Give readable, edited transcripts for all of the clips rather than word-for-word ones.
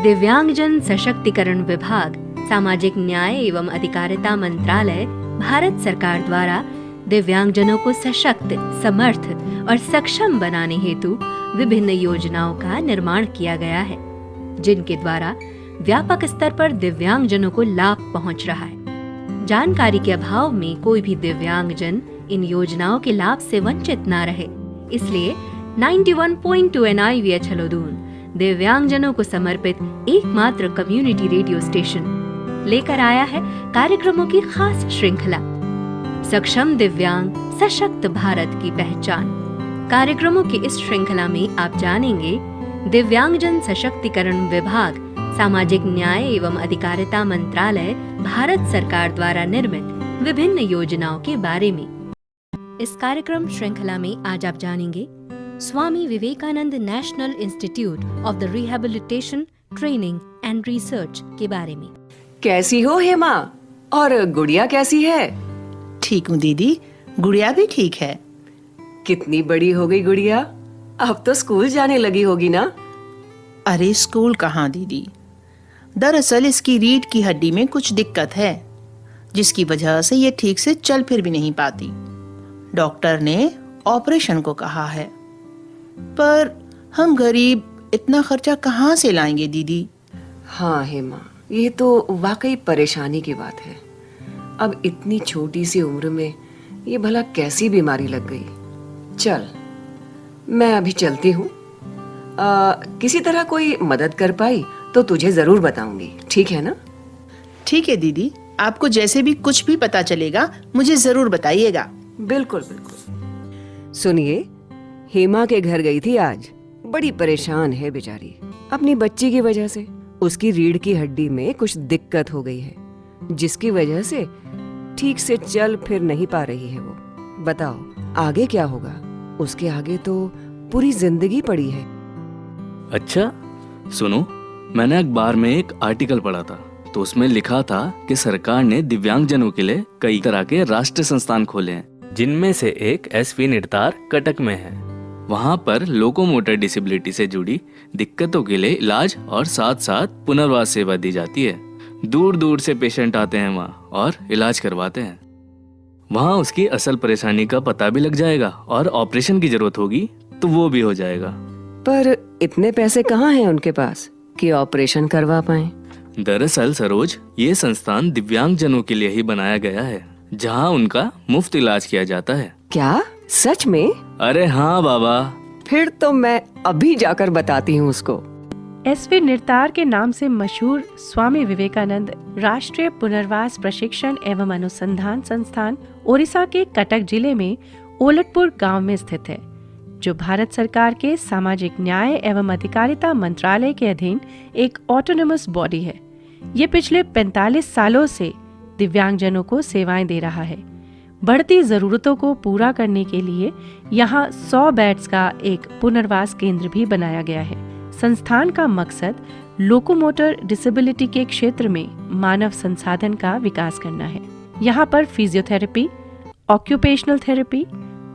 दिव्यांगजन सशक्तिकरण विभाग, सामाजिक न्याय एवं अधिकारिता मंत्रालय, भारत सरकार द्वारा दिव्यांगजनों को सशक्त, समर्थ और सक्षम बनाने हेतु विभिन्न योजनाओं का निर्माण किया गया है, जिनके द्वारा व्यापक स्तर पर दिव्यांगजनों को लाभ पहुंच रहा है। जानकारी के अभाव में कोई भी दिव्यांगजन इन योजनाओं के लाभ से वंचित न रहे, इसलिए 91.2 NIV छलोदून दिव्यांगजनों को समर्पित एकमात्र कम्युनिटी रेडियो स्टेशन लेकर आया है कार्यक्रमों की खास श्रृंखला, सक्षम दिव्यांग सशक्त भारत की पहचान। कार्यक्रमों की इस श्रृंखला में आप जानेंगे दिव्यांगजन सशक्तिकरण विभाग, सामाजिक न्याय एवं अधिकारिता मंत्रालय, भारत सरकार द्वारा निर्मित विभिन्न योजनाओं के बारे में। इस कार्यक्रम श्रृंखला में आज आप जानेंगे Swami Vivekananda national institute of the rehabilitation, training and research के बारे में। कैसी हो हेमा? और गुड़िया कैसी है? ठीक हूँ दीदी, गुड़िया भी ठीक है। कितनी बड़ी हो गई गुड़िया? अब तो स्कूल जाने लगी होगी ना? अरे स्कूल कहाँ दीदी, दरअसल इसकी रीढ़ की हड्डी में कुछ दिक्कत है, जिसकी वजह से ये ठीक से चल फिर भी नहीं पाती। डॉक्टर ने ऑपरेशन को कहा है, पर हम गरीब इतना खर्चा कहाँ से लाएंगे दीदी? हाँ हेमा, ये तो वाकई परेशानी की बात है। अब इतनी छोटी सी उम्र में ये भला कैसी बीमारी लग गई। चल, मैं अभी चलती हूँ। किसी तरह कोई मदद कर पाई तो तुझे जरूर बताऊंगी, ठीक है ना? ठीक है दीदी, आपको जैसे भी कुछ भी पता चलेगा मुझे जरूर बताइएगा। बिल्कुल बिल्कुल। सुनिए, हेमा के घर गई थी आज। बड़ी परेशान है बेचारी अपनी बच्ची की वजह से। उसकी रीढ़ की हड्डी में कुछ दिक्कत हो गई है, जिसकी वजह से ठीक से चल फिर नहीं पा रही है वो। बताओ आगे क्या होगा? उसके आगे तो पूरी जिंदगी पड़ी है। अच्छा सुनो, मैंने अखबार में एक आर्टिकल पढ़ा था, तो उसमें लिखा था कि सरकार ने दिव्यांगजनों के लिए कई तरह के राष्ट्रीय संस्थान खोले हैं, जिनमें से एक SV निर्तार कटक में है। वहाँ पर लोकोमोटर डिसेबिलिटी से जुड़ी दिक्कतों के लिए इलाज और साथ साथ पुनर्वास सेवा दी जाती है। दूर दूर से पेशेंट आते हैं वहाँ और इलाज करवाते हैं। वहाँ उसकी असल परेशानी का पता भी लग जाएगा और ऑपरेशन की जरूरत होगी तो वो भी हो जाएगा। पर इतने पैसे कहाँ हैं उनके पास कि ऑपरेशन करवा पाएं? दरअसल सरोज, ये संस्थान दिव्यांगजनों के लिए ही बनाया गया है, जहाँ उनका मुफ्त इलाज किया जाता है। क्या सच में? अरे हाँ बाबा। फिर तो मैं अभी जाकर बताती हूँ उसको। SV निर्तार के नाम से मशहूर स्वामी विवेकानंद राष्ट्रीय पुनर्वास प्रशिक्षण एवं अनुसंधान संस्थान ओडिशा के कटक जिले में ओलटपुर गांव में स्थित है, जो भारत सरकार के सामाजिक न्याय एवं अधिकारिता मंत्रालय के अधीन एक ऑटोनोमस बॉडी है। ये पिछले 45 सालों से दिव्यांगजनों को सेवाएं दे रहा है। बढ़ती जरूरतों को पूरा करने के लिए यहाँ 100 बेड्स का एक पुनर्वास केंद्र भी बनाया गया है। संस्थान का मकसद लोकोमोटर डिसेबिलिटी के क्षेत्र में मानव संसाधन का विकास करना है। यहाँ पर physiotherapy, occupational therapy,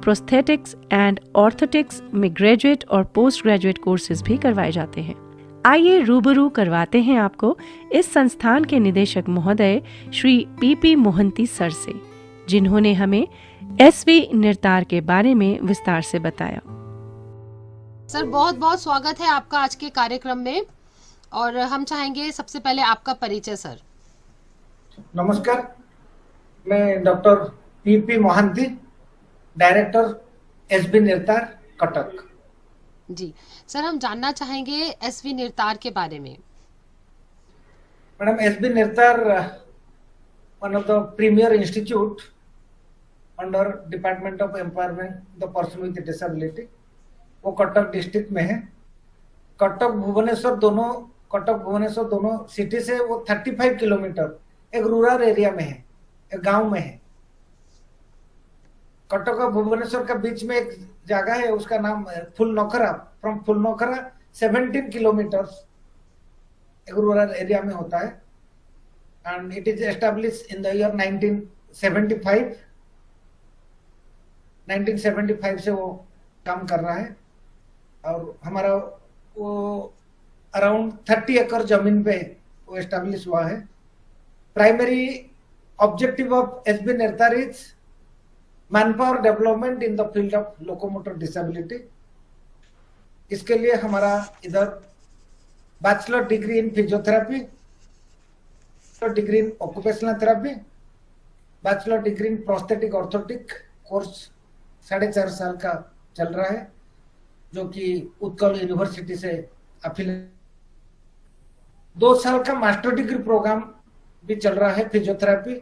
prosthetics and orthotics में ग्रेजुएट और पोस्ट ग्रेजुएट कोर्सेज भी करवाए जाते हैं। आइए रूबरू करवाते हैं आपको इस संस्थान के निदेशक महोदय श्री PP मोहंती सर से, जिन्होंने हमें SV निर्तार के बारे में विस्तार से बताया। सर बहुत बहुत स्वागत है आपका आज के कार्यक्रम में, और हम चाहेंगे सबसे पहले आपका परिचय। सर नमस्कार, मैं doctor PP Mohanty, director SV NIRTAR Cuttack. जी सर, हम जानना चाहेंगे SV निर्तार के बारे में। Madam, SV NIRTAR one of the premier institute under department of empowerment the person with disability, वो कटक डिस्ट्रिक्ट में है। कटक भुवनेश्वर दोनों सिटी से वो 35 किलोमीटर एक रूरल एरिया में है, एक गांव में है। कटक और भुवनेश्वर के बीच में एक जगह है, उसका नाम फुलनोखरा। फ्रॉम फुलनोखरा 17 किलोमीटर एक रूरल एरिया में होता है। And it is established in the year 1975। 1975 से वो काम कर रहा है। और हमारा वो अराउंड 30 एकड़ जमीन पे वो एस्टेब्लिश हुआ है। Primary objective of SB NIRTAR is manpower development in the field of locomotor disability. इसके लिए हमारा इधर bachelor degree in physiotherapy, degree in occupational therapy, bachelor degree in prosthetic orthotic course 4.5 साल का चल रहा है, जो कि उत्कल यूनिवर्सिटी से अफिलिएट। 2 साल का मास्टर डिग्री प्रोग्राम भी चल रहा है physiotherapy,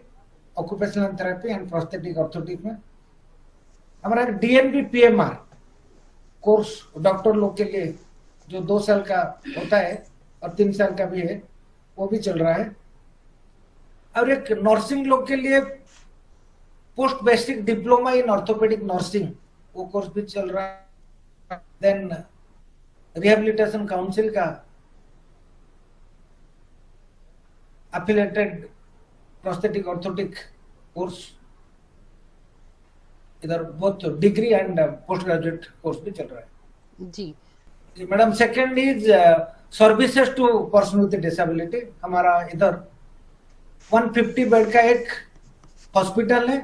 occupational therapy and prosthetic orthotic में। हमारा डीएनबी पीएमआर कोर्स डॉक्टर लोग के लिए जो 2 साल का होता है और 3 साल का भी है, वो भी चल रहा है। और एक नर्सिंग लोग के लिए post basic diploma in orthopaedic nursing, वो कोर्स भी चल रहा है। देन रिहेबिलिटेशन काउंसिल का एफिलिएटेड प्रोस्थेटिक ऑर्थोटिक कोर्स, इधर बहुत degree and post graduate course भी चल रहा है। जी madam, second is services to person with disability. हमारा इधर 150 बेड का एक हॉस्पिटल है।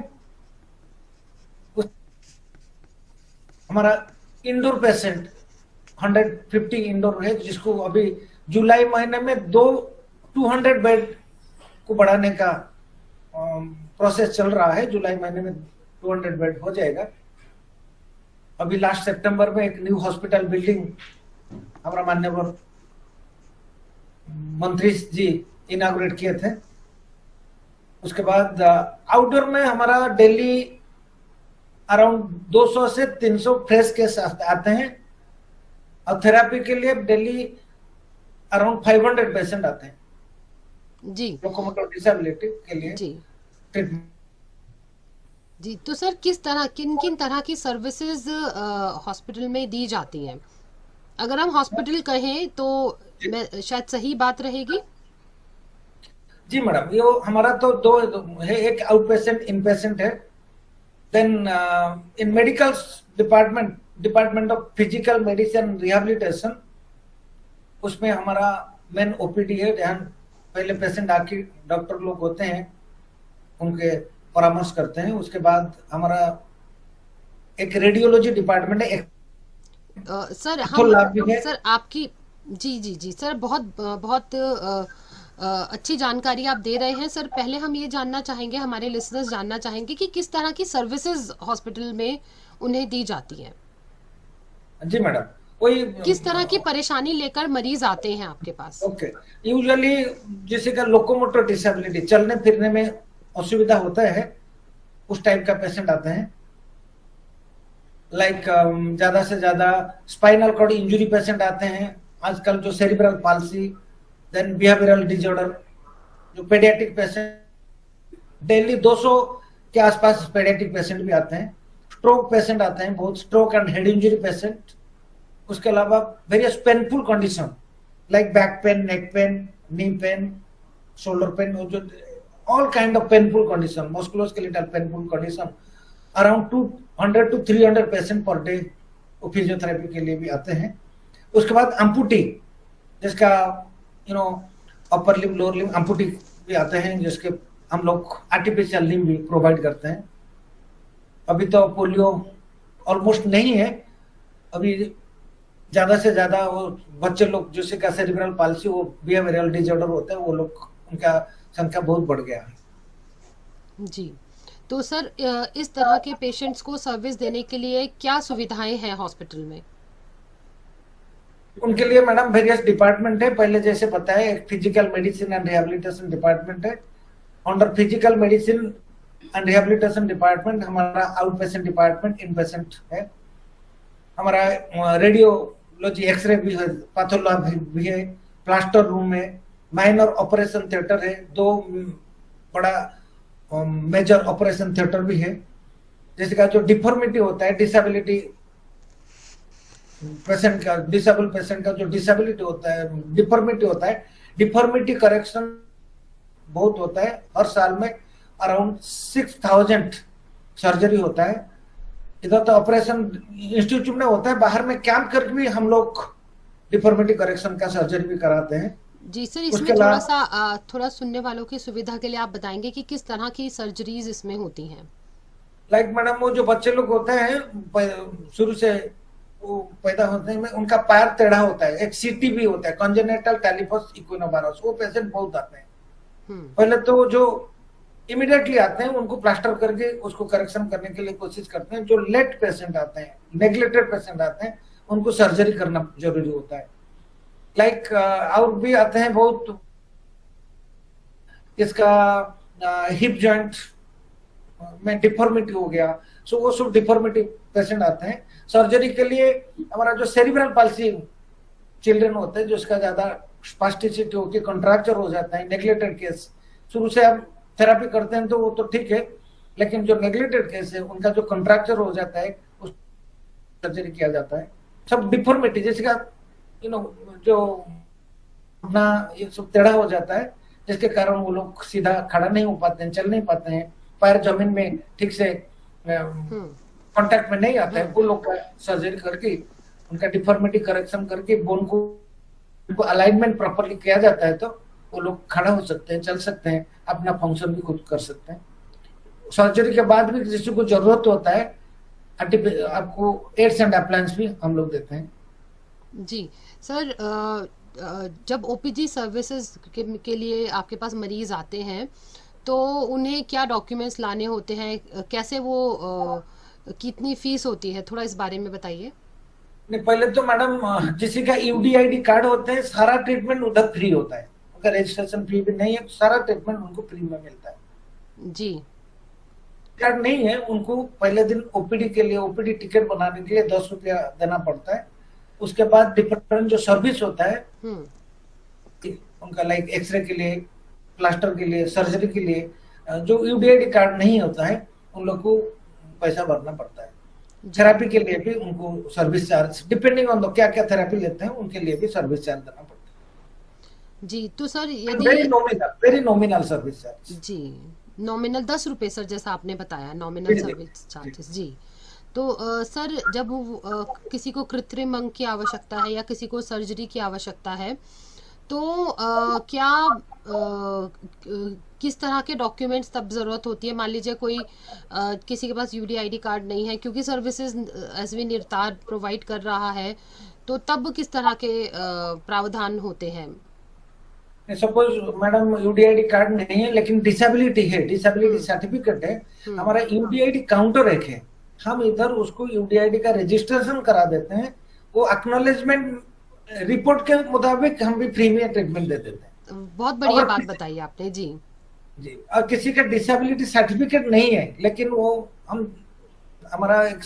हमारा इंडोर पेशेंट 150 इंडोर है, जिसको अभी जुलाई महीने में 200 बेड को बढ़ाने का प्रोसेस चल रहा है। जुलाई महीने में 200 बेड हो जाएगा। अभी लास्ट सितंबर में एक न्यू हॉस्पिटल बिल्डिंग हमारा माननीय मंत्री जी इनाग्रेट किए थे। उसके बाद आउटडोर में हमारा डेली अराउंड 200 से 300 फ्रेश केस आते हैं, और थेरेपी के लिए डेली अराउंड 500 पेशेंट आते हैं जी लोकोमोटर डिसेबिलिटी के लिए जी ट्रीटमेंट। जी। तो सर किन किन तरह की सर्विसेज हॉस्पिटल में दी जाती हैं? अगर हम हॉस्पिटल कहें तो शायद सही बात रहेगी। जी मैडम, ये हमारा तो 2 है, एक आउट पेशेंट इन पेशेंट है। Then in medical department of physical medicine rehabilitation, उसमें हमारा मेन ओपीडी है, जहाँ पहले पेशेंट आके डॉक्टर लोग होते हैं, उनके परामर्श करते हैं। उसके बाद हमारा एक रेडियोलॉजी डिपार्टमेंट है। सर तो लाभ भी है। सर आपकी जी सर बहुत अच्छी जानकारी आप दे रहे हैं। सर पहले हम ये जानना चाहेंगे, हमारे लिसनर्स जानना चाहेंगे कि किस तरह की सर्विसेज हॉस्पिटल में उन्हें दी जाती हैं। जी मैडम, वही किस तरह की परेशानी लेकर मरीज आते हैं आपके पास? ओके, यूजुअली जिसे का लोकोमोटर डिसेबिलिटी, चलने फिरने में असुविधा होता है, उस टाइप का पेशेंट आते हैं। लाइक ज्यादा से ज्यादा स्पाइनल कॉर्ड इंजरी पेशेंट आते हैं आजकल, जो cerebral palsy, then behavioural disorder, जो पेडियाट्रिक पेशेंट डेली 200 के आसपास पेडियाट्रिक पेशेंट भी आते हैं। स्ट्रोक पेशेंट आते हैं बहुत, stroke and head injury patient. उसके अलावा various painful condition like back pain, neck pain, knee pain, shoulder pain, जो all kind of painful condition, musculoskeletal painful condition, around 200 to 300 patient per day वो physiotherapy के लिए भी आते हैं। उसके बाद अम्पुटी, जिसका अपर लिम्ब लोअर लिम्ब अम्पुटी भी आते हैं, जिसके हम लोग आर्टिफिशियल लिम्ब भी प्रोवाइड करते हैं। अभी तो पोलियो ऑलमोस्ट नहीं है, अभी ज्यादा से ज्यादा वो बच्चे लोग जिसका सेरिब्रल पाल्सी, वो बिहेवियरल डिसऑर्डर होता है, वो लोग उनका संख्या बहुत बढ़ गया है। जी। तो सर इस तरह के पेशेंट्स को सर्विस देने के लिए क्या सुविधाएं हैं हॉस्पिटल में? उनके लिए मैडम वेरियस डिपार्टमेंट है। पहले जैसे बताया, एक physical medicine and rehabilitation department है। Under physical medicine and rehabilitation department हमारा out patient department, in patient है। हमारा रेडियोलॉजी, एक्सरे भी है, पैथोलॉजी भी है, प्लास्टर रूम है, माइनर ऑपरेशन थिएटर है, 2 बड़ा मेजर ऑपरेशन थिएटर भी है। जैसे का जो डिफॉर्मिटी होता है, डिसेबिलिटी पेशेंट का, डिसेबल पेशेंट का जो डिसेबिलिटी होता है, डिफॉर्मिटी होता है, डिफॉर्मिटी करेक्शन बहुत होता है। हर साल में अराउंड 6000 सर्जरी होता है। इधर तो ऑपरेशन इंस्टीट्यूट में होता है, बाहर में कैंप करके भी हम लोग डिफॉर्मिटी करेक्शन का सर्जरी भी कराते हैं। जी सर, उसके इसमें थोड़ा अलावा सा थोड़ा सुनने वालों की सुविधा के लिए आप बताएंगे कि किस तरह की सर्जरीज इसमें होती हैं। लाइक मैडम, वो जो बच्चे लोग होते हैं शुरू से वो पैदा होते हैं उनका पैर टेढ़ा होता है, एक सीटी भी होता है, कॉन्जेनिटल टैलिफस इक्विनोवायरस, वो पेशेंट बहुत आते हैं। पहले तो जो इमीडिएटली आते हैं उनको प्लास्टर करके उसको करेक्शन करने के लिए कोशिश करते हैं। जो लेट पेशेंट आते हैं, नेग्लेक्टेड पेशेंट आते हैं, उनको सर्जरी करना जरूरी होता है। लाइक और भी आते हैं बहुत, इसका हिप जॉइंट में डिफॉर्मिटी हो गया, सो वो सब डिफॉर्मिटी पेशेंट आते हैं सर्जरी के लिए। हमारा जो सेरिब्रल पाल्सी चिल्ड्रन होते हैं, जो इसका ज्यादा स्पास्टिसिटी होकर कॉन्ट्रैक्चर हो जाता है, नेग्लेक्टेड केस, शुरू से हम थेरापी करते हैं तो वो तो ठीक है, लेकिन जो नेग्लेक्टेड केस है उनका जो कॉन्ट्रैक्चर हो जाता है उस सर्जरी किया जाता है। सब डिफॉर्मिटी जैसे जो अपना ये सब टेढ़ा हो जाता है, जिसके कारण वो लोग सीधा खड़ा नहीं हो पाते हैं, चल नहीं पाते हैं, पैर जमीन में ठीक से कांटेक्ट में नहीं आता है, वो लोग का सर्जरी करके उनका डिफॉर्मिटी करेक्शन करके बोन को अलाइनमेंट प्रॉपर्ली किया जाता है, तो वो लोग खड़ा हो सकते हैं, चल सकते हैं, अपना फंक्शन भी खुद कर सकते हैं। सर्जरी के बाद भी किसी को जरूरत होता है आपको एड्स एंड अप्लायंस भी हम लोग देते हैं। जी सर, जब ओपीजी सर्विसेज के लिए आपके पास मरीज आते हैं तो उन्हें क्या डॉक्यूमेंट्स लाने होते हैं, कैसे वो कितनी फीस होती है, थोड़ा इस बारे में बताइए। नहीं, पहले तो मैडम किसी का यूडीआईडी कार्ड होते हैं, सारा ट्रीटमेंट उधर फ्री होता है। अगर रजिस्ट्रेशन फी भी नहीं है तो सारा ट्रीटमेंट उनको फ्री में मिलता है। जी, कार्ड नहीं है उनको पहले दिन ओपीडी के लिए, ओपीडी टिकट बनाने के लिए 10 रुपया देना पड़ता है। उसके बाद डिफरेंट जो सर्विस होता है उनका, लाइक एक्सरे के लिए, प्लास्टर के लिए, सर्जरी के लिए, जो यूडीआईडी कार्ड नहीं होता है उन लोग को पैसा भरना पड़ता है। थेरापी के लिए भी उनको सर्विस चार्ज, डिपेंडिंग ऑन क्या क्या थेरापी लेते हैं उनके लिए भी सर्विस चार्ज देना पड़ता है। जी तो सर यदि वेरी नॉमिनल सर्विस चार्ज। जी, नॉमिनल 10 रुपए सर, जैसा आपने बताया नॉमिनल सर्विस चार्जेस। जी तो सर जब किसी को कृत्रिम अंग की आवश्यकता है या किसी को सर्जरी की आवश्यकता है तो क्या किस तरह के डॉक्यूमेंट्स तब जरूरत होती है? मान लीजिए कोई किसी के पास यूडीआईडी कार्ड नहीं है, क्योंकि सर्विसेज एसवी निर्तार प्रोवाइड कर रहा है, तो तब किस तरह के प्रावधान होते हैं? सपोज मैडम यूडीआईडी कार्ड नहीं है लेकिन डिसेबिलिटी है, डिसेबिलिटी सर्टिफिकेट है, हमारा यूडीआईडी काउंटर एक है, हम इधर उसको यूडीआईडी का रजिस्ट्रेशन करा देते हैं। वो एक्नॉलेजमेंट रिपोर्ट के मुताबिक हम भी फ्री में ट्रीटमेंट दे देते हैं। बहुत बढ़िया बात बताई आपने। जी जी, और किसी का डिसेबिलिटी सर्टिफिकेट नहीं है लेकिन वो हम, हमारा एक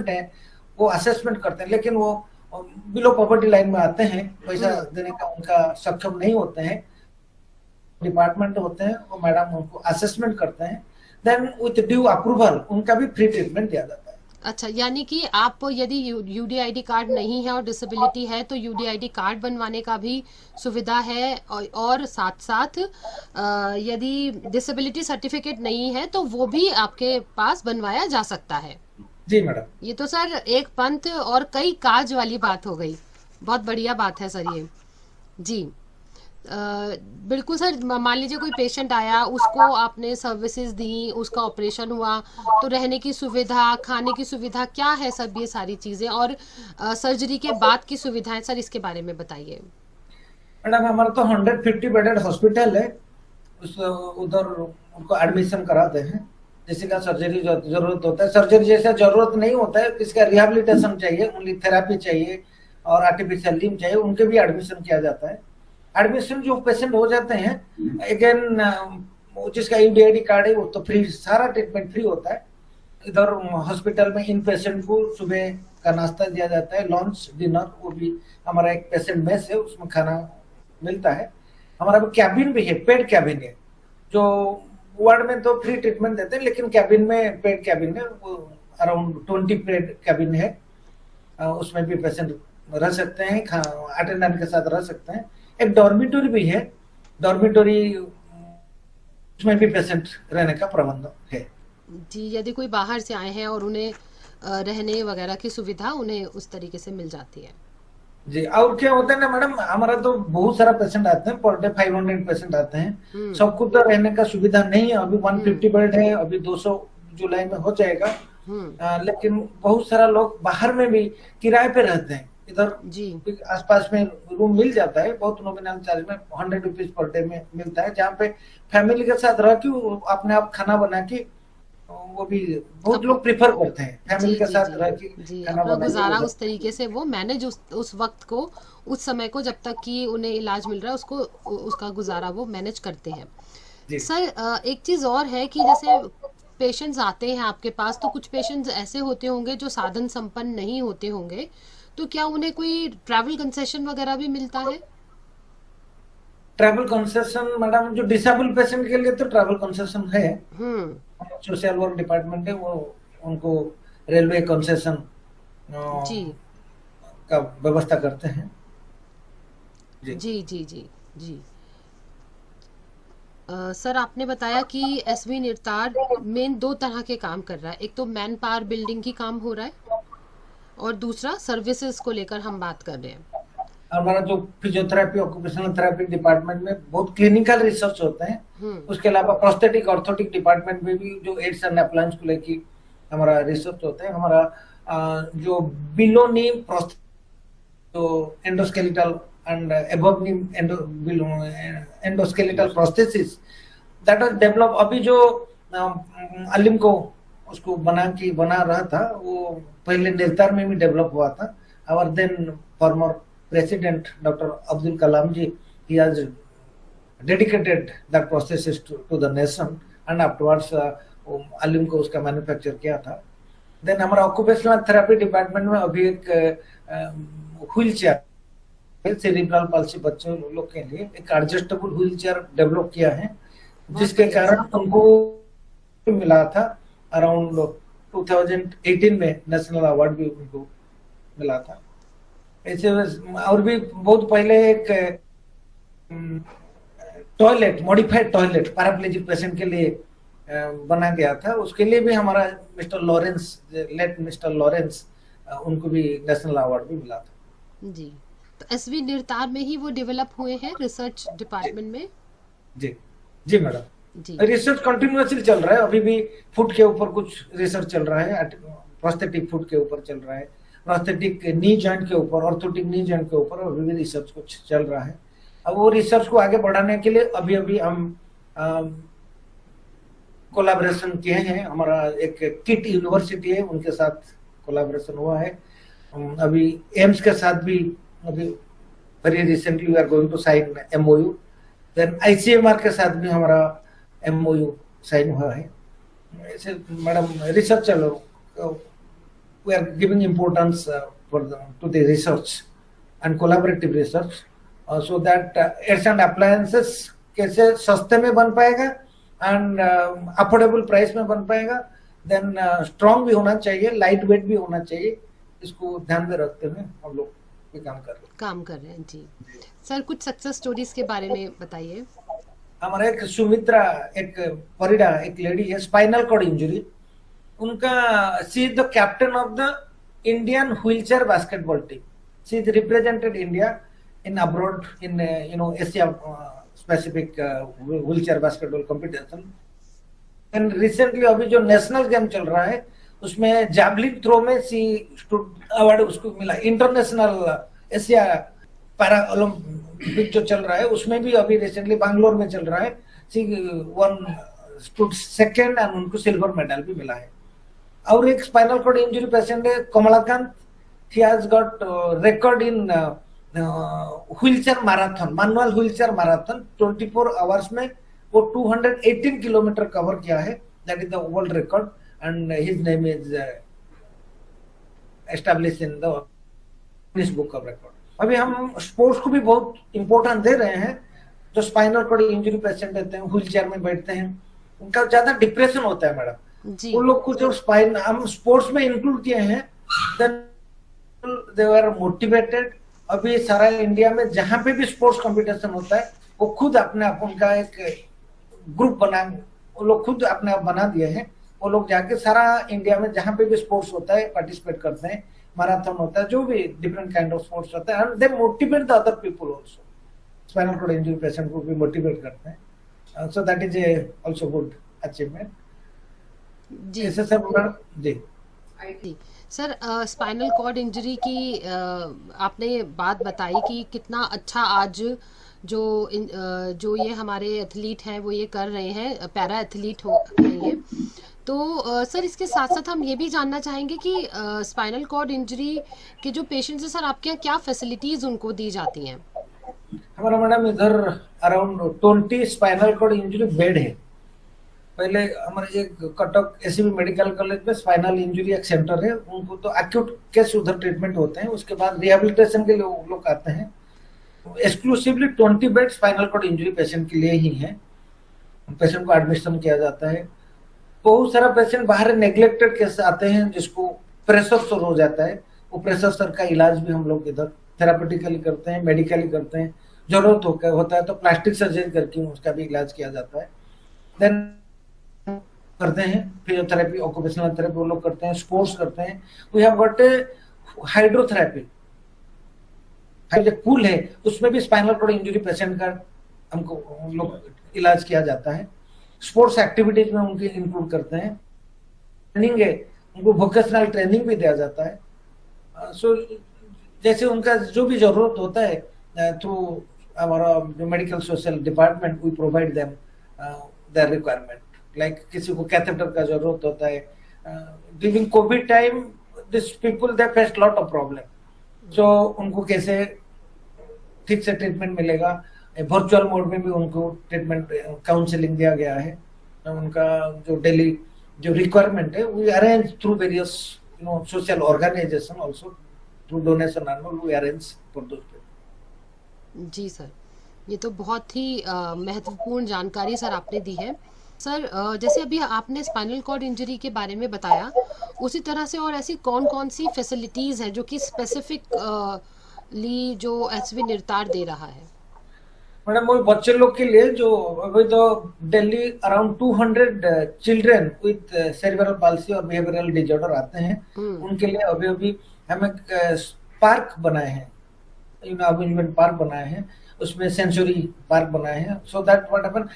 है, वो असेसमेंट करते हैं, लेकिन वो बिलो पॉवर्टी लाइन में आते हैं, पैसा देने का उनका सक्षम नहीं होते हैं, डिपार्टमेंट होते हैं, वो मैडम उनको असेसमेंट करते हैं, देन विद ड्यू अप्रूवल उनका भी फ्री ट्रीटमेंट दिया जाता है। अच्छा, यानी कि आप यदि यूडीआईडी कार्ड नहीं है और डिसेबिलिटी है तो यूडीआईडी कार्ड बनवाने का भी सुविधा है, और साथ साथ यदि डिसेबिलिटी सर्टिफिकेट नहीं है तो वो भी आपके पास बनवाया जा सकता है। जी मैडम, ये तो सर एक पंथ और कई काज वाली बात हो गई। बहुत बढ़िया बात है सर ये। जी बिल्कुल सर, मान लीजिए कोई पेशेंट आया, उसको आपने सर्विसेज दी, उसका ऑपरेशन हुआ, तो रहने की सुविधा, खाने की सुविधा क्या है, सब ये सारी चीजें, और सर्जरी के बाद की सुविधाएं सर, इसके बारे में बताइए। मैडम हमारा तो 150 बेडेड हॉस्पिटल है, उस उधर उनको एडमिशन कराते हैं। किसी का सर्जरी जरूरत होता है, सर्जरी जैसा जरूरत नहीं होता है, किसी का रिहेबिलिटेशन चाहिए, ओनली थेरापी चाहिए और आर्टिफिशियल लिम्ब चाहिए, उनके भी एडमिशन किया जाता है। एडमिशन जो पेशेंट हो जाते हैं, अगेन जिसका यूडीआईडी कार्ड है वो तो फ्री, सारा ट्रीटमेंट फ्री होता है। इधर हॉस्पिटल में इन पेशेंट को सुबह का नाश्ता दिया जाता है, लंच डिनर, वो भी हमारा एक पेशेंट मेस है, उसमें खाना मिलता है। हमारा कैबिन भी है, पेड कैबिन है, जो वार्ड में तो फ्री ट्रीटमेंट देते हैं, लेकिन कैबिन में, पेड कैबिन है, वो अराउंड 20 पेड कैबिन है, उसमें भी पेशेंट रह सकते हैं, अटेंडेंट के साथ रह सकते हैं। एक डॉर्मिटोरी भी है, डॉर्मिटोरी उसमें भी पेशेंट रहने का प्रबंध है। जी, यदि कोई बाहर से आए हैं और उन्हें रहने वगैरह की सुविधा उन्हें उस तरीके से मिल जाती है। जी। और क्या होता है ना मैडम, हमारा तो बहुत सारा पेशेंट आते हैं, पर डे 500 पेशेंट आते हैं। सबको तो रहने का सुविधा नहीं है। अभी 150 बेड है, अभी 200 जुलाई में हो जाएगा। लेकिन बहुत सारा लोग बाहर में भी किराए पे रहते हैं। इधर जी आसपास में रूम मिल जाता है, बहुत नॉमिनल चार्ज में 100 रुपीज पर डे में मिलता है, जहाँ पे फैमिली के साथ रह के वो अपने आप खाना बना के, वो भी बहुत लोग प्रेफर करते हैं फैमिली के साथ रह के जी खाना अपना बना गुजारा के। उस तरीके से वो मैनेज उस वक्त को, उस समय को, जब तक कि उन्हें इलाज मिल रहा है उसको, उसका गुजारा वो मैनेज करते हैं। जी। सर एक चीज़ और है कि जैसे पेशेंट्स आते हैं आपके पास, तो कुछ पेशेंट्स ऐसे होते होंगे जो साधन संपन्न नहीं होते होंगे, तो क्या उन्हें कोई ट्रैवल कंसेशन वगैरह भी मिलता है? ट्रैवल कंसेशन मैडम, जो डिसेबल पेशेंट के लिए तो ट्रैवल कंसेशन है। सोशल वर्क डिपार्टमेंट है, वो उनको रेलवे कंसेशन जी का व्यवस्था करते हैं। जी। जी जी जी जी। सर आपने बताया कि एसवी निर्तार मेन दो तरह के काम कर रहा है, एक तो मैन पावर बिल्डिंग की काम हो रहा है और दूसरा सर्विसेज को लेकर हम बात कर रहे हैं। हमारा जो फिजियोथेरेपी ऑक्यूपेशनल थेरेपी डिपार्टमेंट में बहुत क्लिनिकल रिसर्च होते हैं। उसके अलावा प्रोस्थेटिक ऑर्थोटिक डिपार्टमेंट में भी जो एड्स एंड अप्लायंस को लेकर हमारा रिसर्च होता है। हमारा जो बिलो नी जो endoskeletal and above knee endoskeletal prosthesis that was develop, अभी जो अलिम को उसको बना रहा था, वो पहले निर्तार में भी डेवलप हुआ था। और then former president doctor Abdul Kalam ji, he has dedicated that processes to the nation and afterwards Alim को उसका मैन्युफैक्चर किया था। देन हमारा ऑक्यूपेशनल थेरेपी डिपार्टमेंट में अभी एक व्हील चेयर सेरिब्रल पाल्सी बच्चों लोग के लिए एक एडजस्टेबल व्हील चेयर डेवलप किया है, जिसके कारण उनको मिला था अराउंड 2018 में नेशनल अवार्ड भी उनको मिला था। ऐसे और भी बहुत पहले एक toilet, modified toilet paraplegic patient के लिए बना गया था, उसके लिए भी हमारा मिस्टर लॉरेंस उनको भी नेशनल अवार्ड भी मिला था। जी, तो एसवी निर्तार में ही वो डेवलप हुए हैं रिसर्च डिपार्टमेंट में? जी जी मैडम, जी रिसर्च कंटिन्यूअसली चल रहा है। अभी भी फुट के ऊपर कुछ रिसर्च चल रहा है, प्रोस्थेटिक फुट के ऊपर चल रहा है, प्रोस्थेटिक नी जॉइंट के ऊपर, ऑर्थोटिक नी जॉइंट के ऊपर अभी भी रिसर्च कुछ चल रहा है। अब वो रिसर्च को आगे बढ़ाने के लिए अभी हम कोलैबोरेशन किए हैं। हमारा एक किट यूनिवर्सिटी है, उनके साथ कोलैबोरेशन हुआ है। अभी एम्स के साथ भी अभी very recently we are going to sign MOU. Then ICMR के साथ भी हमारा एमओयू साइन हुआ है। ऐसे मैडम रिसर्च चलो, we are giving importance to the research and collaborative research so that aids and appliances कैसे सस्ते में बन पाएगा and अफोर्डेबल प्राइस में बन पाएगा, देन स्ट्रॉन्ग भी होना चाहिए, लाइट वेट भी होना चाहिए। इसको ध्यान में रखते हुए हम लोग ये काम कर रहे हैं। जी सर, कुछ सक्सेस स्टोरीज के बारे में बताइए। हमारा एक सुमित्रा, एक परिडा, एक लेडी है, स्पाइनल कॉर्ड इंजरी उनका, she is the captain of the Indian wheelchair basketball team. She is represented India in abroad in Asia specific wheelchair basketball competition. And recently अभी जो नेशनल गेम चल रहा है उसमें जैवलिन थ्रो में she award उसको मिला। इंटरनेशनल एशिया पैरा ओलंपिक जो चल रहा है उसमें भी अभी रिसेंटली बैंगलोर में चल रहा है, she one stood second and उनको सिल्वर मेडल भी मिला है। और एक स्पाइनल कॉर्ड इंजरी पेशेंट है Kamalakant, he has got record in wheelchair marathon, manual wheelchair marathon 24 hours में वो 218 किलोमीटर कवर किया है। That is the world record and his name is established in the Guinness book of record. अभी हम sports को भी बहुत इंपॉर्टेंस दे रहे हैं। जो स्पाइनल कॉर्ड इंजरी पेशेंट रहते हैं, व्हीलचेयर में बैठते हैं, उनका ज्यादा डिप्रेशन होता है मैडम। उन लोग को जो स्पाइन हम स्पोर्ट्स में इंक्लूड किए हैं, देन दे आर मोटिवेटेड। अभी सारा इंडिया में जहां पे भी स्पोर्ट्स कंपटीशन होता है वो खुद अपने आप उनका एक ग्रुप वो लोग खुद अपने आप बना दिए हैं। वो लोग जाके सारा इंडिया में जहां पे भी स्पोर्ट्स होता है पार्टिसिपेट करते हैं। मैराथन होता है, जो भी डिफरेंट काइंड ऑफ स्पोर्ट्स होता है, and they motivate the other people also. Spinal cord injury patient को भी मोटिवेट करते हैं, so that is a also good achievement. जी ऐसे सब जी। जी सर, स्पाइनल कॉर्ड इंजरी की आपने बात बताई कि कितना अच्छा आज जो ये हमारे एथलीट हैं वो ये कर रहे हैं, पैरा एथलीट हैं ये। तो सर इसके साथ साथ हम ये भी जानना चाहेंगे कि स्पाइनल कॉर्ड इंजरी के जो पेशेंट्स हैं सर, आपके यहाँ क्या फैसिलिटीज उनको दी जाती हैं? हमारा मैडम इधर around 20 spinal cord injury bed है। पहले हमारे एक कटक एसीबी मेडिकल कॉलेज में स्पाइनल इंजरी एक सेंटर है, उनको तो एक्यूट केस उधर ट्रीटमेंट होते हैं, उसके बाद रिहेबिलिटेशन के लिए लोग आते हैं। Exclusively 20 bed spinal cord injury patient के लिए ही है, पेशेंट को एडमिशन किया जाता है। बहुत सारा पेशेंट बाहर नेग्लेक्टेड केस आते हैं जिसको प्रेशर सर हो जाता है, वो प्रेशर सर का इलाज भी हम लोग इधर थेरापेटिकली करते हैं, मेडिकली करते हैं। जरूरत होता है तो प्लास्टिक सर्जरी करके उसका भी इलाज किया जाता है। देन करते हैं फिजियोथेरेपी, ऑक्यूपेशनल थेरेपी वो लोग करते हैं, स्पोर्ट्स करते हैं। We have got a hydrotherapy, जो पूल है उसमें भी स्पाइनल कॉर्ड इंजरी पेशेंट का हमको लोग इलाज किया जाता है। स्पोर्ट्स एक्टिविटीज में उनके इंक्लूड करते हैं। ट्रेनिंग है, उनको वोकेशनल ट्रेनिंग भी दिया जाता है। सो जैसे उनका जो भी जरूरत होता है थ्रू हमारा जो medical social department, we provide them their requirement. Like किसी को कैथेटर का जरूरत होता है, during covid time this people they faced lot of problem, so उनको कैसे ठीक से ट्रीटमेंट मिलेगा। वर्चुअल मोड में भी उनको ट्रीटमेंट काउंसलिंग दिया गया है। उनका जो डेली जो रिक्वायरमेंट है we arrange through various social organisation, also through donation and we arrange for those people. जी सर, ये तो बहुत ही महत्वपूर्ण जानकारी सर आपने दी है। सर जैसे अभी आपने स्पाइनल कॉर्ड इंजरी के बारे में बताया, उसी तरह से और ऐसी कौन कौन सी फैसिलिटीज हैं जो कि स्पेसिफिकली जो एसवी निर्तार दे रहा है? मैडम वो बच्चे लोग के लिए जो अभी तो Delhi around 200 children with cerebral palsy और बिहेवियरल डिसऑर्डर आते हैं, उनके लिए अभी हम एक पार्क बनाए हैं, अम्यूजमेंट पार्क बनाए हैं, उसमें सेंसरी पार्क बनाए हैं। सो दैट व्हाट हैपन,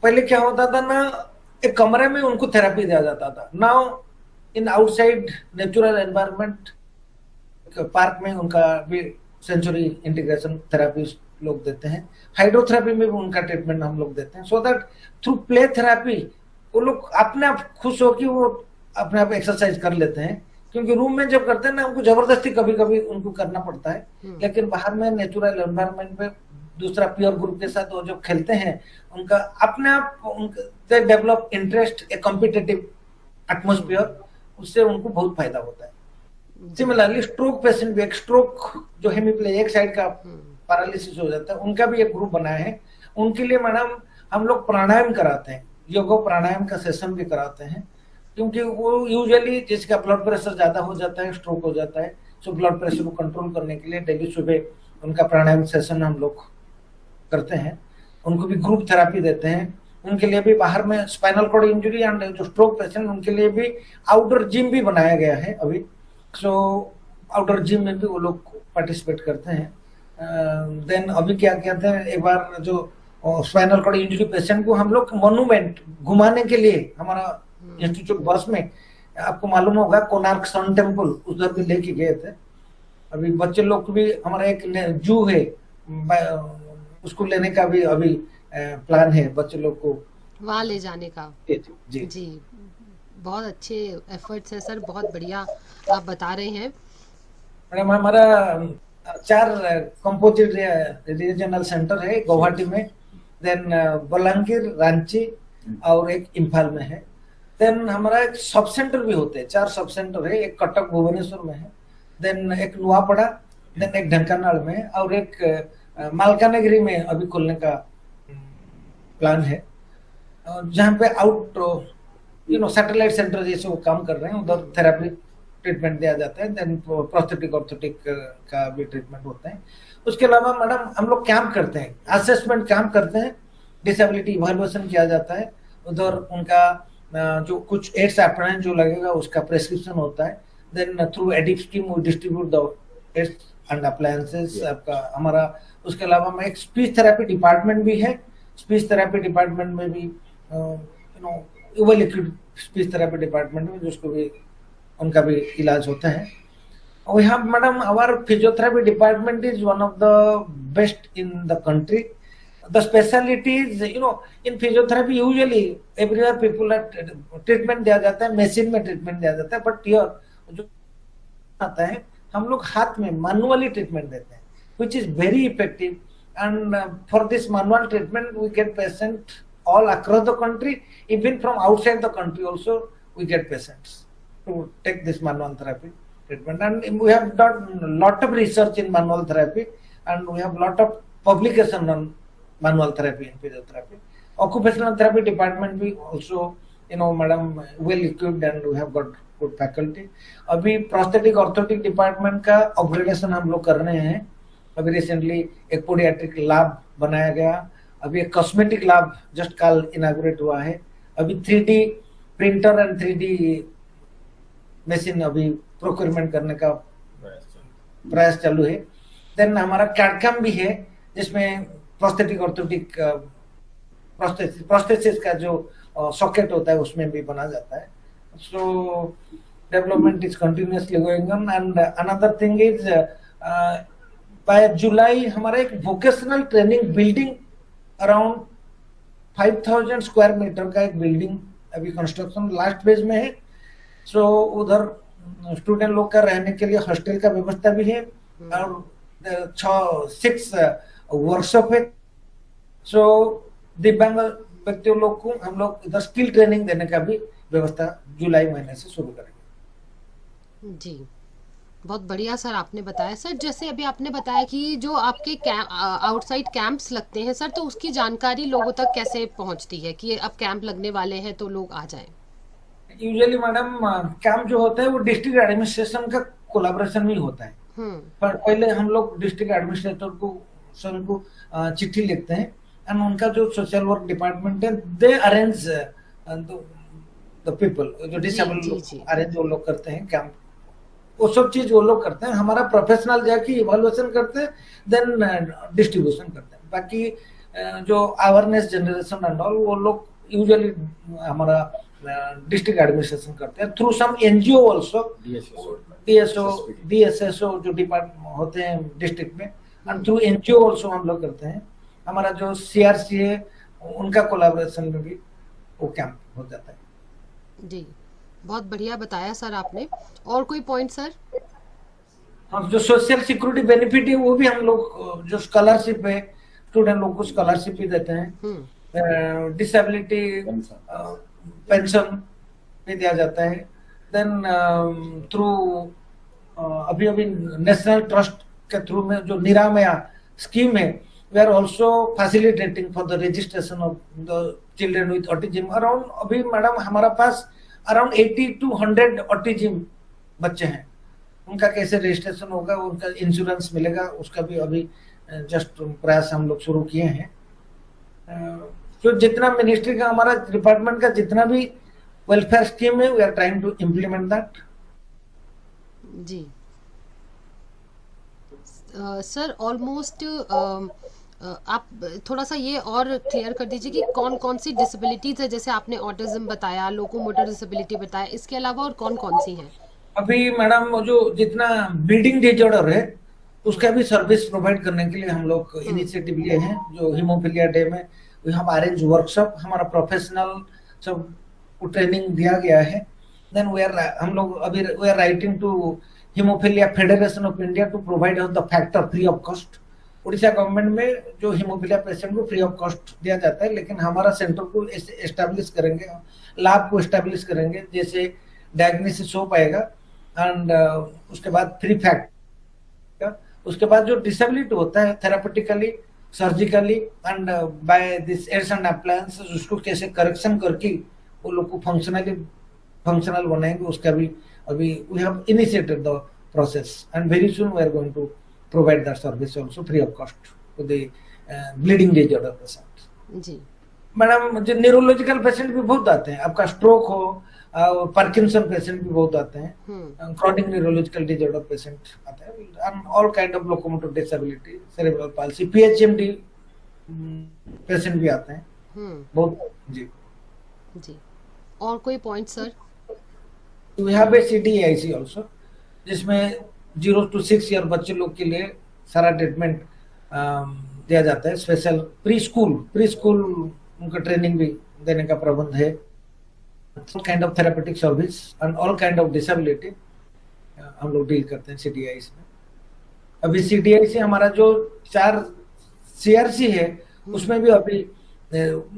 पहले क्या होता था ना, एक कमरे में उनको थेरेपी दिया जाता था। Now in outside natural environment park में उनका भी सेंसरी इंटीग्रेशन थेरेपी लोग देते हैं। हाइड्रोथेरेपी में भी उनका ट्रीटमेंट हम लोग देते हैं, so that through play therapy वो लोग अपने आप खुश हो कि वो अपने आप एक्सरसाइज कर लेते हैं। क्योंकि रूम में जब करते हैं ना, उनको जबरदस्ती कभी कभी उनको करना पड़ता है, लेकिन बाहर में नेचुरल एनवायरनमेंट में दूसरा प्योर ग्रुप के साथ वो जब खेलते हैं, उनका अपने आप they develop interest, A competitive atmosphere, उससे उनको बहुत फायदा होता है। सिमिलरली स्ट्रोक पेशेंट भी, एक स्ट्रोक जो हेमीप्लेजिया एक साइड का पैरालिसिस हो जाता है, उनका भी एक ग्रुप बनाया है। उनके लिए मैडम हम लोग प्राणायाम कराते हैं, योगा प्राणायाम का सेशन भी कराते हैं, क्योंकि वो यूजुअली जिसका ब्लड प्रेशर ज्यादा हो जाता है, स्ट्रोक हो जाता है, सो ब्लड प्रेशर को कंट्रोल करने के लिए डेली सुबह उनका प्राणायाम सेशन हम लोग करते हैं। उनको भी ग्रुप थेरापी देते हैं। उनके लिए भी बाहर में स्पाइनल कॉर्ड इंजरी एंड जो स्ट्रोक पेशेंट, उनके लिए भी आउटडोर जिम भी बनाया गया है अभी। सो आउटडोर जिम में भी वो लोग पार्टिसिपेट करते हैं। देन अभी क्या कहते हैं, एक बार जो स्पाइनल कॉर्ड इंजरी पेशेंट को हम लोग मोन्यूमेंट घुमाने के लिए हमारा इंस्टीट्यूट बस में, आपको मालूम होगा कोणार्क सन टेम्पल, उधर भी लेके गए थे। अभी बच्चे लोग भी, हमारा एक जू है, उसको लेने का भी अभी प्लान है, बच्चे लोग को वहाँ ले जाने का। जी जी, बहुत अच्छे एफर्ट्स हैं सर, बहुत बढ़िया आप बता रहे हैं। मैडम हमारा 4 कंपोजिट रीजनल सेंटर है गुवाहाटी में, देन बलांगीर, रांची और एक इम्फाल में है। देन हमारा एक सब सेंटर भी होते हैं, 4 सब सेंटर है, एक कटक भुवनेश्वर में है, देन एक नुआपड़ा, देन एक ढेंकानाल में, और एक मालकानगिरी में अभी खोलने का प्लान है, जहाँ पे आउट सैटेलाइट सेंटर जैसे वो काम कर रहे हैं, उधर थेरेपी ट्रीटमेंट दिया जाता है। देन प्रोस्थेटिक ऑर्थोटिक का भी ट्रीटमेंट होता है। उसके अलावा मैडम हम लोग कैंप करते हैं, असेसमेंट कैंप करते हैं, डिसेबिलिटी इवैल्यूएशन किया जाता है। उधर उनका जो कुछ एड्स एप्रेंट जो लगेगा उसका प्रेस्क्रिप्शन होता है, Then through EDIP scheme we distribute the tests and appliances. आपका हमारा उसके अलावा में एक स्पीच थेरेपी डिपार्टमेंट भी है. स्पीच थेरेपी डिपार्टमेंट में भी well equipped speech therapy department में जिसको भी उनका भी इलाज होता है. We have, madam, our physiotherapy department is one of the best in the country. The specialties, in physiotherapy usually everywhere people are treatment दिया जाता है, मशीन में ट्रीटमेंट दिया जाता है, बट here जो आता है हम लोग हाथ में मैनुअली ट्रीटमेंट देते हैं, which is very effective. And for this manual treatment we get patient all across the country, even from outside the country also we get patients to take this manual therapy treatment. And we have done a lot of research in manual therapy, and we have a lot of publication on manual therapy and physiotherapy. Occupational therapy department भी also, madam, well equipped, and we have got good faculty. अभी prosthetic orthotic department का upgradation हम लोग कर रहे हैं. अभी recently एक पोडियाट्रिक लैब बनाया गया. अभी एक कॉस्मेटिक लैब जस्ट कल इनॉग्रेट हुआ है. अभी 3D printer and 3D machine अभी प्रोक्योरमेंट करने का प्रयास चालू है. देन हमारा कैडकैम भी है जिसमें प्रोस्थेटिक ऑर्थोटिक प्रोस्थेसिस का जो सॉकेट होता है उसमें भी बना जाता है. So development is continuously going on. And another thing is by July हमारा एक vocational training building around 5000 square metre का एक बिल्डिंग अभी कंस्ट्रक्शन लास्ट फेज में है. सो उधर स्टूडेंट लोग का रहने के लिए हॉस्टल का व्यवस्था भी है और 6 वर्कशॉप है. सो दिव्यांग व्यक्तियों लोग को हम लोग इधर स्किल ट्रेनिंग देने का भी व्यवस्था जुलाई महीने से शुरू करेंगे. जी, बहुत बढ़िया सर आपने बताया. सर जैसे अभी आपने बताया कि जो आपके आउटसाइड कैंप्स लगते हैं सर, तो उसकी जानकारी लोगों तक कैसे पहुंचती है कि अब कैंप लगने वाले हैं तो लोग आ जाएं? यूजुअली मैडम कैंप जो होता है वो डिस्ट्रिक्ट एडमिनिस्ट्रेशन का कोलैबोरेशन में होता है. पर पहले हम लोग डिस्ट्रिक्ट एडमिनिस्ट्रेटर को सभी को चिट्ठी लिखते हैं एंड उनका जो सोशल वर्क डिपार्टमेंट है दे अरेंज द पीपल जो डिसेबल अरेंज वो लोग करते हैं कैंप. वो सब चीज वो लोग करते हैं. हमारा प्रोफेशनल जाके इवैल्यूएशन करते हैं देन डिस्ट्रीब्यूशन करते हैं. बाकी जो अवेयरनेस जनरेशन एंड ऑल वो लोग यूजुअली हमारा डिस्ट्रिक्ट एडमिनिस्ट्रेशन करते हैं थ्रू सम एनजीओ आल्सो, डीएसएसओ जो डिपार्टमेंट होते हैं डिस्ट्रिक्ट में, एंड थ्रू एनजीओ आल्सो हम लोग करते हैं. हमारा जो सीआरसी है उनका कोलैबोरेशन में भी वो कैंप हो जाता है. जी, बहुत बढ़िया बताया सर आपने. और कोई पॉइंट सर? हम जो सोशल सिक्योरिटी बेनिफिट है वो भी हम लोग जो स्कॉलरशिप है स्टूडेंट लोग को स्कॉलरशिप भी देते हैं. डिसेबिलिटी पेंशन भी दिया जाता है. देन थ्रू अभी नेशनल ट्रस्ट के थ्रू में जो निरामया स्कीम है we are also facilitating for the registration of the children with autism. Around अभी मैडम हमारा पास अराउंड 80 to 100 ऑटिज्म बच्चे हैं. उनका कैसे रजिस्ट्रेशन होगा, उनका इंश्योरेंस मिलेगा, उसका भी अभी जस्ट प्रयास हम लोग शुरू किए हैं. तो जितना मिनिस्ट्री का हमारा डिपार्टमेंट का जितना भी वेलफेयर स्कीम है we are trying to implement that. जी सर, ऑलमोस्ट आप थोड़ा सा ये और क्लियर कर दीजिए कि कौन कौन सी डिसेबिलिटीज है. जैसे आपने ऑटिज्म बताया, लोकोमोटर डिसेबिलिटी बताया, इसके अलावा और कौन कौन सी हैं? अभी मैडम जो जितना ब्लीडिंग डिसऑर्डर है उसका भी सर्विस प्रोवाइड करने के लिए हम लोग इनिशिएटिव लिए हैं. जो हीमोफीलिया डे में हम अरेंज वर्कशॉप, हमारा प्रोफेशनल सब को ट्रेनिंग दिया गया है. देन हम लोग अभी we are writing to haemophilia federation of India to provide the factor free of cost. Orissa government में जो हीमोफीलिया पेशेंट को फ्री ऑफ कॉस्ट दिया जाता है, लेकिन हमारा सेंटर को एस्टैब्लिश करेंगे, लैब को एस्टैब्लिश करेंगे, जैसे डायग्नोसिस हो पाएगा एंड उसके बाद फ्री फैक्ट. उसके बाद जो डिसेबिलिटी होता है therapeutically, surgically and by this aids and appliances उसको कैसे करेक्शन करके वो लोग को फंक्शनल बनाएंगे, उसका भी अभी we have initiated the process and very soon we are going to provide that service also free of cost to the bleeding disorder patient. जी मैडम जो न्यूरोलॉजिकल पेशेंट भी बहुत आते हैं. आपका स्ट्रोक हो, पार्किंसन पेशेंट भी बहुत आते हैं, क्रॉनिक न्यूरोलॉजिकल डिसऑर्डर पेशेंट आते हैं, and all kind of locomotor disability, cerebral palsy, PHMD patient भी आते हैं बहुत। जी जी। और कोई point sir? We have a CDIC also, जिसमें 0 to 6 ईयर बच्चे लोग के लिए सारा ट्रीटमेंट दिया जाता है। स्पेशल प्री स्कूल उनका ट्रेनिंग भी देने का प्रबंध है। All kind of therapeutic service and all kind of disability हम लोग डील करते हैं CDIC में। अभी CDIC हमारा जो 4 CRC है, उसमें भी अभी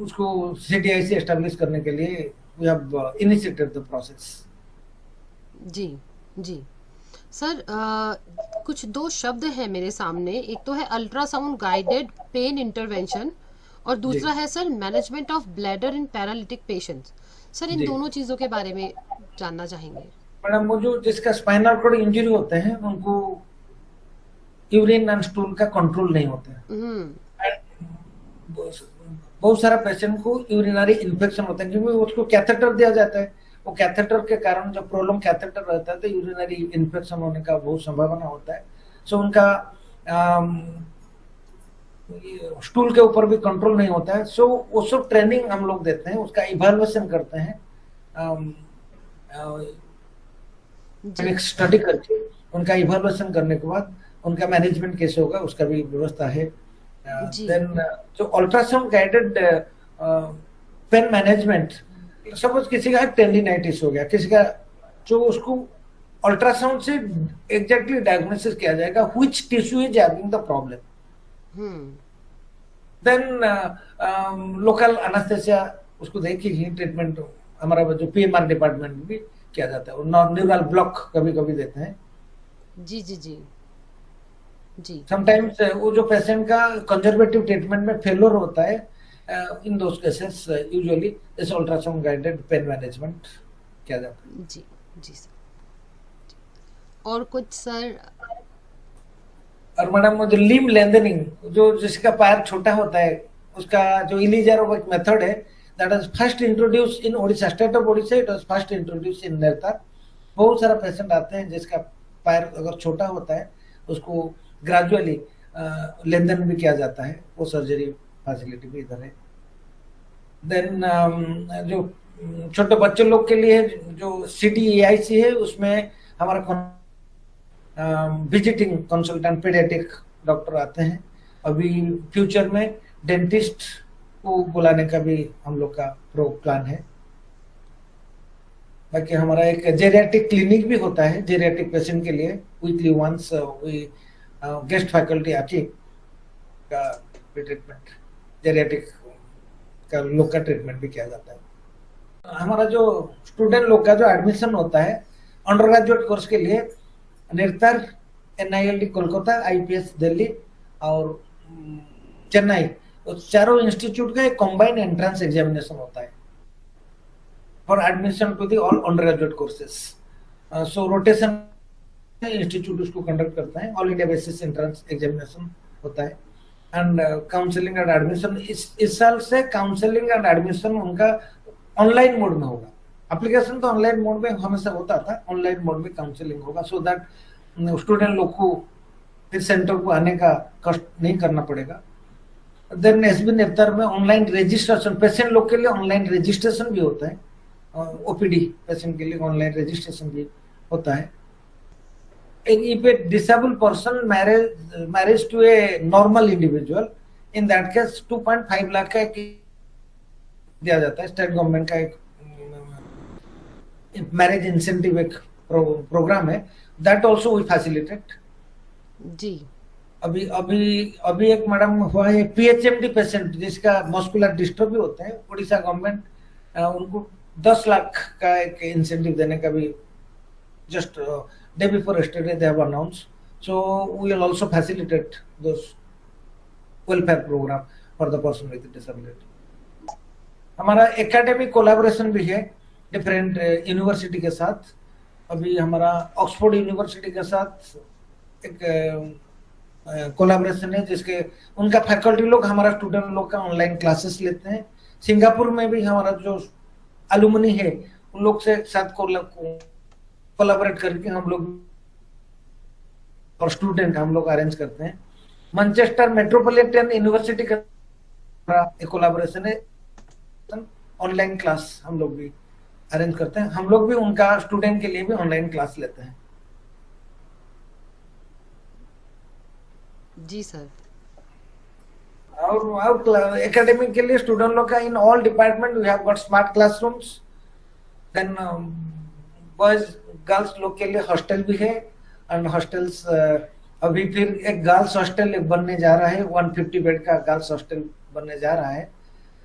उसको CDIC एस्टेब्लिश करने के लिए we have initiated the process. जी जी सर, कुछ 2 शब्द हैं मेरे सामने। एक तो है अल्ट्रासाउंड गाइडेड पेन इंटरवेंशन और दूसरा है sir management of bladder in paralytic patients. Sir इन दोनों चीजों के बारे में जानना चाहेंगे। मैडम, वो जो जिसका स्पाइनल कॉर्ड इंजरी होते हैं उनको यूरिन एंड स्टूल का कंट्रोल नहीं होता है। बहुत सारा पेशेंट को यूरिनरी इन्फेक्शन होता है क्योंकि उसको कैथेटर दिया जाता है। वो कैथेटर के कारण जब प्रोलॉन्ग कैथेटर रहता है तो यूरिनरी इन्फेक्शन होने का बहुत संभावना होता है। सो उनका स्टूल के ऊपर भी कंट्रोल नहीं होता है। सो वो सब ट्रेनिंग हम लोग देते हैं, उसका इवैल्यूएशन करते हैं, एक स्टडी करके उनका इवैल्यूएशन करने के बाद उनका मैनेजमेंट कैसे होगा उसका भी व्यवस्था है। देन जो ultrasound guided pain management, suppose किसी का टेंडिनाइटिस हो गया, किसी का, जो उसको अल्ट्रासाउंड से एग्जैक्टली डायग्नोसिस किया जाएगा which tissue is having the problem. Then local anaesthesia उसको देखिए, ट्रीटमेंट हमारा जो PMR डिपार्टमेंट में भी किया जाता है। और न्यूरल ब्लॉक कभी कभी देते हैं। जी जी जी जी। समटाइम्स वो जो पेशेंट का कंजर्वेटिव ट्रीटमेंट में फेलोर होता है, इन दोस केसेस यूजुअली इस अल्ट्रासाउंड गाइडेड पेन मैनेजमेंट किया जाता है। जी जी सर। और कुछ सर? और मैडम, जो लिम्ब लेंथनिंग, जो जिसका पैर छोटा होता है, उसका जो इलिजारोविक मेथड है, that was first introduce in Odisha, state of Odisha. It was first introduce in NIRTAR. बहुत सारा पेशेंट आते हैं जिसका पैर अगर छोटा होता है, उसको ग्रेजुअली लेंथन भी किया जाता है। वो सर्जरी फैसिलिटी भी इधर है। देन जो छोटे बच्चे लोग के लिए जो CDIC है, उसमें हमारा विजिटिंग कंसल्टेंट पीडियाट्रिक डॉक्टर आते हैं। अभी फ्यूचर में डेंटिस्ट को बुलाने का भी हम लोग का प्लान है। बाकी हमारा एक जेरियाट्रिक क्लिनिक भी होता है जेरियाट्रिक पेशेंट के लिए। वीकली वंस गेस्ट फैकल्टी आके का ट्रीटमेंट, जेरियाट्रिक का लोग का ट्रीटमेंट भी किया जाता है। हमारा जो स्टूडेंट लोग का जो एडमिशन होता है अंडर ग्रेजुएट कोर्स के लिए, निरतर, NILD कोलकाता, IPS दिल्ली और चेन्नई, चारों इंस्टीट्यूट का एक कॉम्बाइंड एंट्रेंस एग्जामिनेशन होता है for admission to the all under graduate courses. So rotation institute उसको कंडक्ट करता है। All India basis entrance examination होता है एंड काउंसलिंग एंड एडमिशन। इस साल से काउंसलिंग एंड एडमिशन उनका ऑनलाइन मोड में होगा। एप्लीकेशन तो ऑनलाइन मोड में हमेशा होता था, ऑनलाइन मोड में काउंसलिंग होगा, सो दैट स्टूडेंट लोग को फिर सेंटर को आने का कष्ट नहीं करना पड़ेगा। देन SB नेतर में ऑनलाइन रजिस्ट्रेशन, पेशेंट लोग के लिए ऑनलाइन रजिस्ट्रेशन भी होता है। OPD पेशेंट के लिए ऑनलाइन रजिस्ट्रेशन भी होता है। If a disabled person marries to a normal individual, in that case 2.5 lakh का दिया जाता है। स्टेट गवर्नमेंट का एक मैरिज इंसेंटिव एक प्रोग्राम है, दैट आल्सो वी फैसिलिटेट। जी। अभी एक मैडम हुआ है PHMD पेशेंट जिसका मस्कुलर डिस्ट्रॉफी होता है। उड़ीसा गवर्नमेंट उनको 10 लाख का एक इंसेंटिव देने का भी just day before yesterday they have announced. So we will also facilitate those welfare program for the person with disability. हमारा एकेडमिक कोलैबोरेशन भी है डिफरेंट यूनिवर्सिटी के साथ। अभी हमारा ऑक्सफोर्ड यूनिवर्सिटी के साथ एक कोलैबोरेशन है जिसके उनका फैकल्टी लोग हमारा स्टूडेंट लोग का ऑनलाइन क्लासेस लेते हैं। सिंगापुर में भी हमारा जो अलुमनी है उन लोग से साथ कोलैबोरेट करके हम लोग और स्टूडेंट हम लोग अरेंज करते हैं। मैनचेस्टर मेट्रोपॉलिटन यूनिवर्सिटी का एक कोलैबोरेशन है, ऑनलाइन क्लास हम लोग भी अरेंज करते हैं। हम लोग भी उनका स्टूडेंट के लिए भी ऑनलाइन क्लास लेते हैं। जी सर। और एकेडमिक के लिए स्टूडेंट लोग का in all department we have got smart classrooms. Then boys girls लोग के लिए हॉस्टल भी है, एंड हॉस्टल्स अभी फिर एक गर्ल्स हॉस्टल बनने जा रहा है, 150 बेड का गर्ल्स हॉस्टल बनने जा रहा है।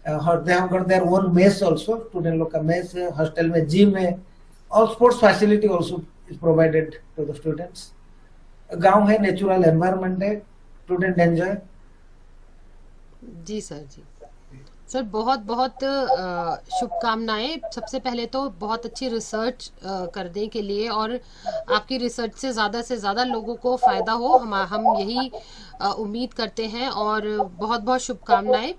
They have got their own mess also, student लोग का मेस है, हॉस्टल में जिम है, और sports facility also is provided to the students. गांव है, नेचुरल एनवायरनमेंट है, स्टूडेंट एंजॉय। जी सर। जी सर, बहुत बहुत शुभकामनाएं। सबसे पहले तो बहुत अच्छी रिसर्च करने के लिए, और आपकी रिसर्च से ज़्यादा लोगों को फ़ायदा हो, हम यही उम्मीद करते हैं। और बहुत बहुत शुभकामनाएं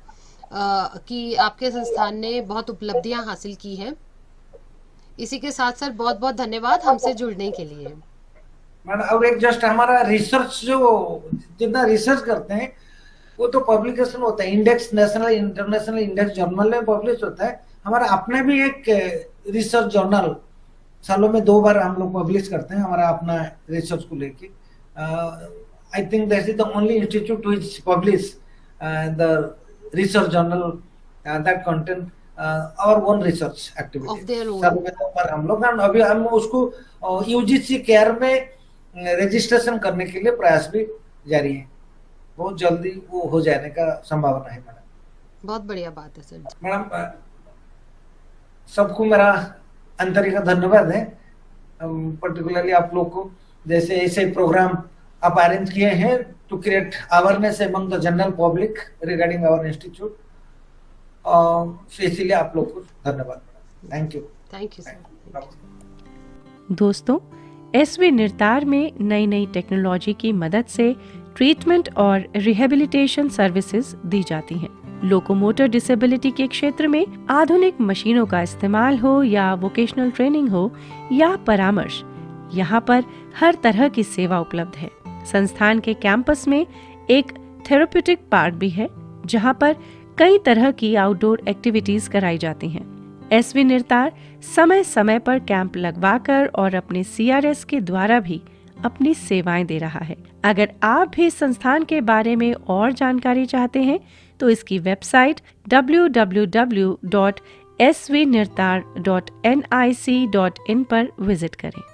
कि आपके संस्थान ने बहुत उपलब्धियां हासिल की हैं। इसी के साथ सर बहुत बहुत धन्यवाद हमसे जुड़ने के लिए। मैडम, और एक जस्ट हमारा रिसर्च जो जितना रिसर्च करते हैं वो तो पब्लिकेशन होता है, index, national international index journal में पब्लिश होता है। हमारा अपने भी एक रिसर्च जर्नल सालों में 2 बार हम लोग पब्लिश करते हैं, हमारा अपना रिसर्च को लेके। I think that is the only institute which publish the research journal that content our own research Of activity. their own. सालों में 2 बार हम लोग, and अभी हम उसको यूजीसी केयर में रजिस्ट्रेशन करने के लिए प्रयास भी जारी है। बहुत जल्दी वो हो जाने का संभावना है मैडम। बहुत बढ़िया बात है सर। मैडम, सबको मेरा आंतरिक धन्यवाद है, पर्टिकुलरली आप लोग को, जैसे ऐसे प्रोग्राम आप अरेंज किए हैं to create awareness among the general public regarding our institute. इसीलिए आप लोग को धन्यवाद। Thank you. Thank you sir. दोस्तों, एसवी निर्तार में नई नई टेक्नोलॉजी की मदद से ट्रीटमेंट और रिहेबिलिटेशन सर्विसेज दी जाती हैं। लोकोमोटर डिसेबिलिटी के क्षेत्र में आधुनिक मशीनों का इस्तेमाल हो या वोकेशनल ट्रेनिंग हो या परामर्श, यहाँ पर हर तरह की सेवा उपलब्ध है। संस्थान के कैंपस में एक थेरेप्यूटिक पार्क भी है, जहाँ पर कई तरह की आउटडोर एक्टिविटीज कराई जाती हैं। एसवी निर्तार समय समय पर कैंप लगवाकर और अपने सीआरएस के द्वारा भी अपनी सेवाएं दे रहा है। अगर आप भी इस संस्थान के बारे में और जानकारी चाहते हैं तो इसकी वेबसाइट www.svnirtar.nic.in पर विजिट करें।